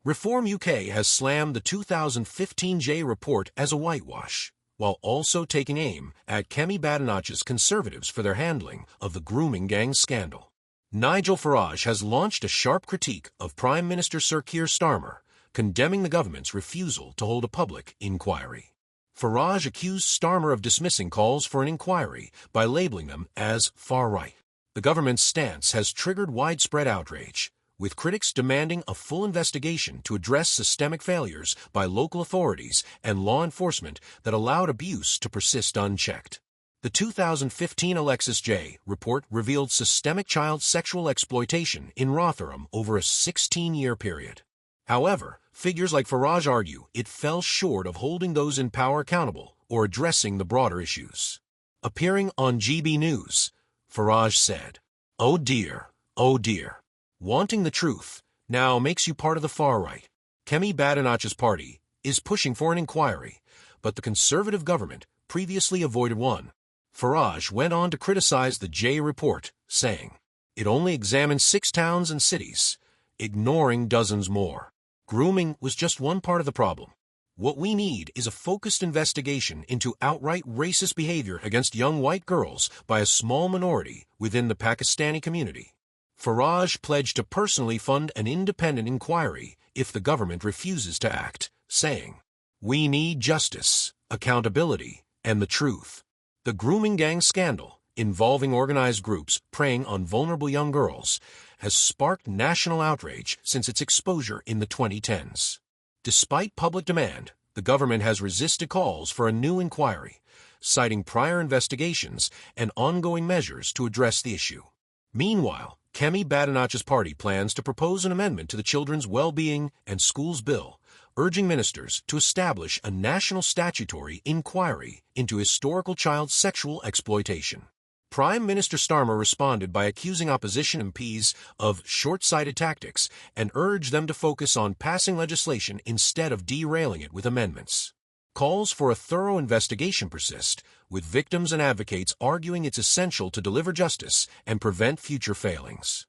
Reform UK has slammed the 2015 J report as a whitewash, while also taking aim at Kemi Badenoch's Conservatives for their handling of the grooming gang scandal. Nigel Farage has launched a sharp critique of Prime Minister Sir Keir Starmer, condemning the government's refusal to hold a public inquiry. Farage accused Starmer of dismissing calls for an inquiry by labeling them as far-right. The government's stance has triggered widespread outrage, with critics demanding a full investigation to address systemic failures by local authorities and law enforcement that allowed abuse to persist unchecked. The 2015 Alexis J. report revealed systemic child sexual exploitation in Rotherham over a 16-year period. However, figures like Farage argue it fell short of holding those in power accountable or addressing the broader issues. Appearing on GB News, Farage said, "Oh dear, oh dear. Wanting the truth now makes you part of the far right. Kemi Badenoch's party is pushing for an inquiry, but the Conservative government previously avoided one." Farage went on to criticize the J report, saying, "It only examined 6 towns and cities, ignoring dozens more. Grooming was just one part of the problem. What we need is a focused investigation into outright racist behavior against young white girls by a small minority within the Pakistani community." Farage pledged to personally fund an independent inquiry if the government refuses to act, saying, "We need justice, accountability, and the truth." The grooming gang scandal, involving organized groups preying on vulnerable young girls, has sparked national outrage since its exposure in the 2010s. Despite public demand, the government has resisted calls for a new inquiry, citing prior investigations and ongoing measures to address the issue. Meanwhile, Kemi Badenoch's party plans to propose an amendment to the Children's Well-Being and Schools Bill, urging ministers to establish a national statutory inquiry into historical child sexual exploitation. Prime Minister Starmer responded by accusing opposition MPs of short-sighted tactics and urged them to focus on passing legislation instead of derailing it with amendments. Calls for a thorough investigation persist, with victims and advocates arguing it's essential to deliver justice and prevent future failings.